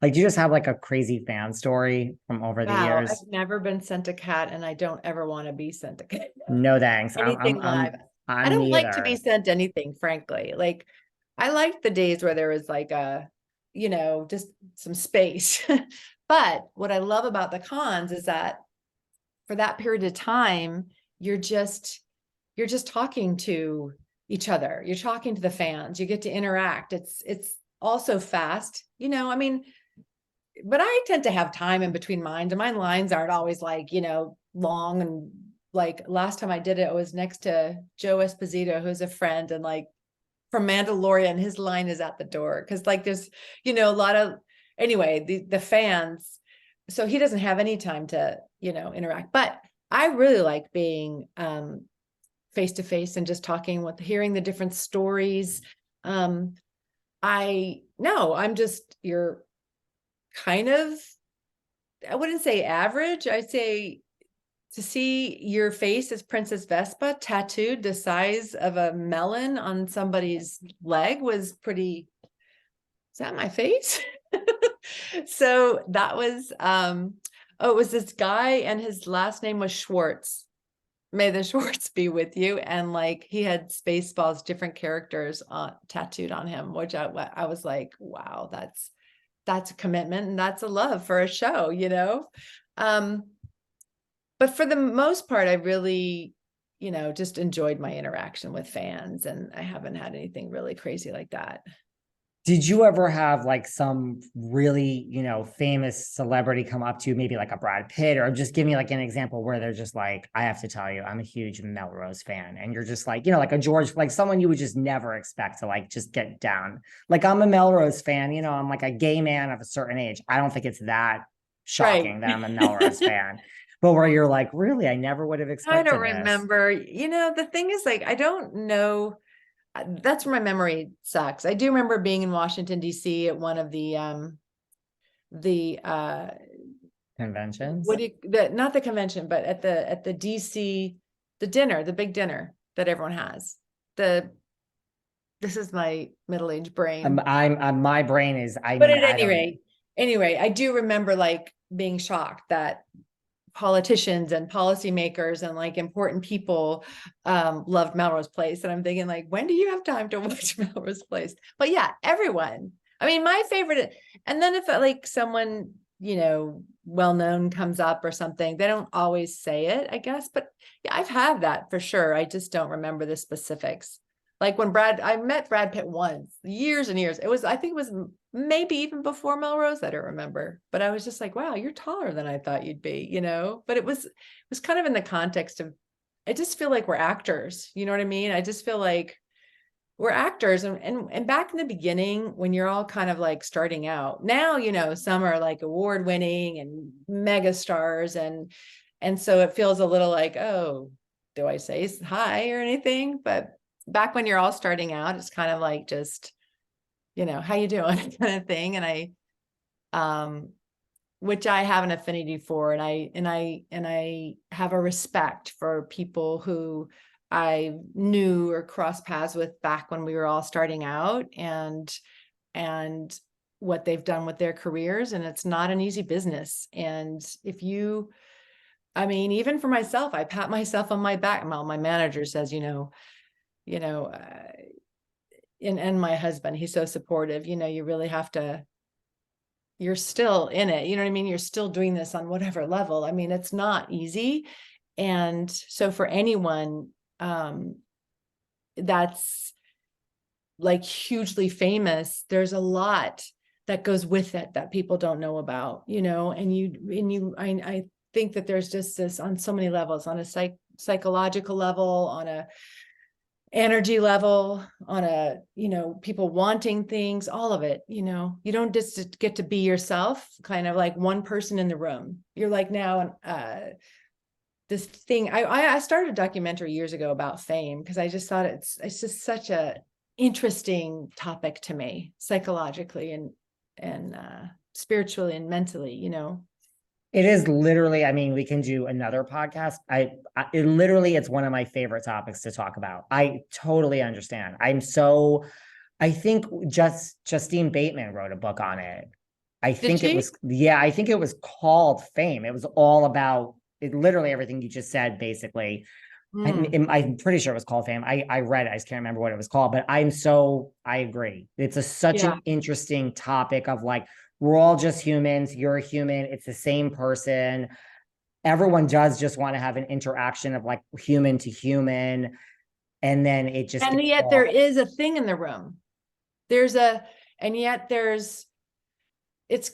Like, do you just have like a crazy fan story from over the Wow, years? I've never been sent a cat, and I don't ever want to be sent a cat. No thanks. Anything live. I I'm don't like to be neither. sent anything, frankly. Like, I liked the days where there was like just some space. But what I love about the cons is that for that period of time, you're just you're just talking to each other. You're talking to the fans. You get to interact. It's also fast. I mean, but I tend to have time in between mines, and my lines aren't always like, long. And like last time I did it, I was next to Joe Esposito, who's a friend, and like from Mandalorian, his line is at the door. Cause like there's, a lot of anyway, the fans. So he doesn't have any time to, interact. But I really like being face to face and just talking hearing the different stories. I no, I'm just you're kind of, I wouldn't say average. I'd say to see your face as Princess Vespa tattooed the size of a melon on somebody's leg was pretty, is that my face? So that was, oh, it was this guy and his last name was Schwartz. May the Schwartz be with you. And like he had Spaceballs, different characters tattooed on him, which I was like, wow, that's a commitment and that's a love for a show. But for the most part, I really, just enjoyed my interaction with fans, and I haven't had anything really crazy like that. Did you ever have like some really, famous celebrity come up to you, maybe like a Brad Pitt, or just give me like an example where they're just like, I have to tell you, I'm a huge Melrose fan. And you're just like, like a George, like someone you would just never expect to like just get down. Like I'm a Melrose fan, I'm like a gay man of a certain age. I don't think it's that Right. shocking that I'm a Melrose fan. But where you're like, really, I never would have I don't expected this. remember. The thing is, like, I don't know. That's where my memory sucks. I do remember being in Washington, D.C. at one of the what Conventions. do you, not the convention, but at the DC, the dinner, the big dinner that everyone has. The This is my middle-aged brain. My brain is, I But mean, at I any don't. rate, I do remember like being shocked that politicians and policymakers and like important people loved Melrose Place. And I'm thinking like, when do you have time to watch Melrose Place? But yeah, everyone. I mean, my favorite, and then if like someone, well-known comes up or something, they don't always say it, I guess. But yeah, I've had that for sure. I just don't remember the specifics. Like when I met Brad Pitt once, years and years. I think it was maybe even before Melrose. I don't remember, but I was just like, wow, you're taller than I thought you'd be. But it was kind of in the context of, I just feel like we're actors. You know what I mean? I just feel like we're actors. And back in the beginning, when you're all kind of like starting out, now, some are like award winning and mega stars. And so it feels a little like, oh, do I say hi or anything? But back when you're all starting out, it's kind of like just, how you doing kind of thing. And um, which I have an affinity for. And I have a respect for people who I knew or crossed paths with back when we were all starting out, and what they've done with their careers. And it's not an easy business. And I mean, even for myself, I pat myself on my back. Well, my manager says, you know, uh, and my husband, he's so supportive, you really have to, you're still in it. You know what I mean? You're still doing this on whatever level. I mean, it's not easy. And so for anyone, that's like hugely famous, there's a lot that goes with it that people don't know about, I think that there's just this on so many levels, on a psychological level, on a energy level, on a, people wanting things, all of it. You don't just get to be yourself, kind of like one person in the room. You're like now this thing. I started a documentary years ago about fame because I just thought it's just such a interesting topic to me, psychologically and spiritually and mentally. It is literally, I mean, we can do another podcast. It's one of my favorite topics to talk about. I totally understand. I think Justine Bateman wrote a book on it. I Did think it she? was, yeah, I think it was called Fame. It was all about it, literally everything you just said, basically. Mm. I'm pretty sure it was called Fame. I read it, I just can't remember what it was called, but I agree. It's such Yeah. an interesting topic of like, we're all just humans. You're a human. It's the same person. Everyone does just want to have an interaction of like human to human. And then it just And gets yet there all, is a thing in the room. There's a, and yet there's, it's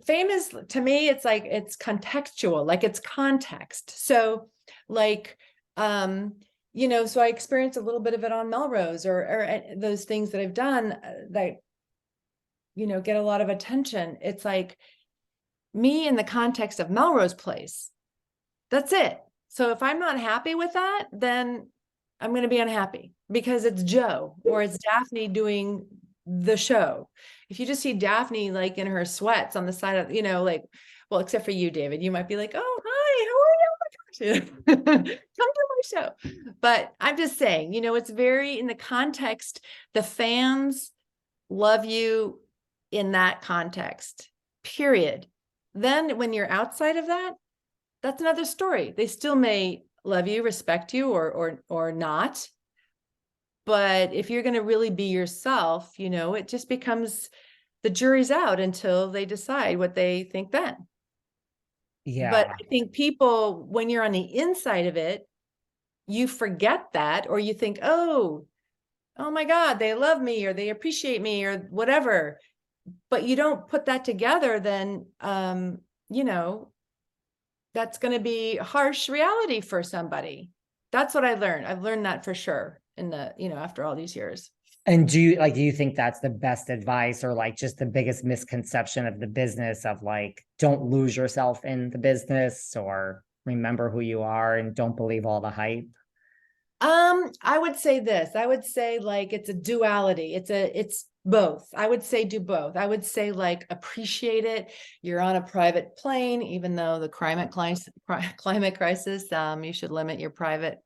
famous to me. It's like, it's contextual, like it's context. So like, so I experienced a little bit of it on Melrose or those things that I've done that, get a lot of attention. It's like me in the context of Melrose Place. That's it. So if I'm not happy with that, then I'm going to be unhappy because it's Jo or it's Daphne doing the show. If you just see Daphne like in her sweats on the side of, like, well, except for you, David, you might be like, oh, hi, how are you? Oh my gosh. Come to my show. But I'm just saying, it's very in the context, the fans love you in that context, period. Then when you're outside of that, that's another story. They still may love you, respect you, or not. But if you're going to really be yourself, it just becomes the jury's out until they decide what they think then. But yeah. I think people, when you're on the inside of it, you forget that, or you think, oh my God, they love me or they appreciate me or whatever. But you don't put that together, then, that's going to be harsh reality for somebody. That's what I learned. I've learned that for sure in the, after all these years. And do you think that's the best advice or like just the biggest misconception of the business of like, don't lose yourself in the business or remember who you are and don't believe all the hype? I would say this. I would say like it's a duality. It's both. I would say do both. I would say like appreciate it. You're on a private plane, even though the climate crisis, you should limit your private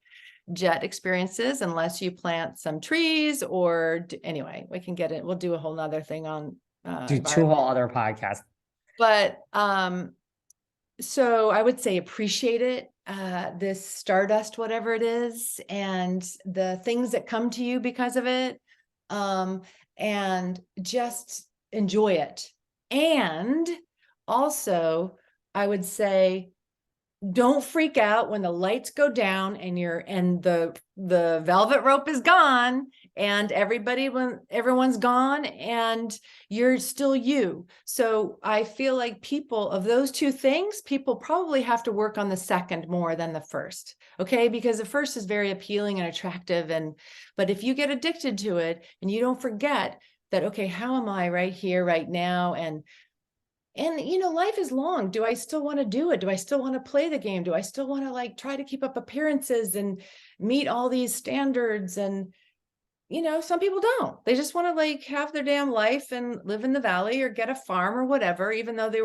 jet experiences unless you plant some trees or anyway, we can get it. We'll do a whole nother thing on Do two environment. whole other podcasts. But so I would say appreciate it, this stardust, whatever it is, and the things that come to you because of it, and just enjoy it. And also, I would say, don't freak out when the lights go down and the velvet rope is gone and everyone's gone and you're still you. So I feel like people of those two things, people probably have to work on the second more than the first. Okay, because the first is very appealing and attractive, but if you get addicted to it and you don't forget that, okay, how am I right here right now, and life is long. Do I still want to do it? Do I still want to play the game? Do I still want to like try to keep up appearances and meet all these standards? And, some people don't. They just want to like have their damn life and live in the valley or get a farm or whatever, even though they were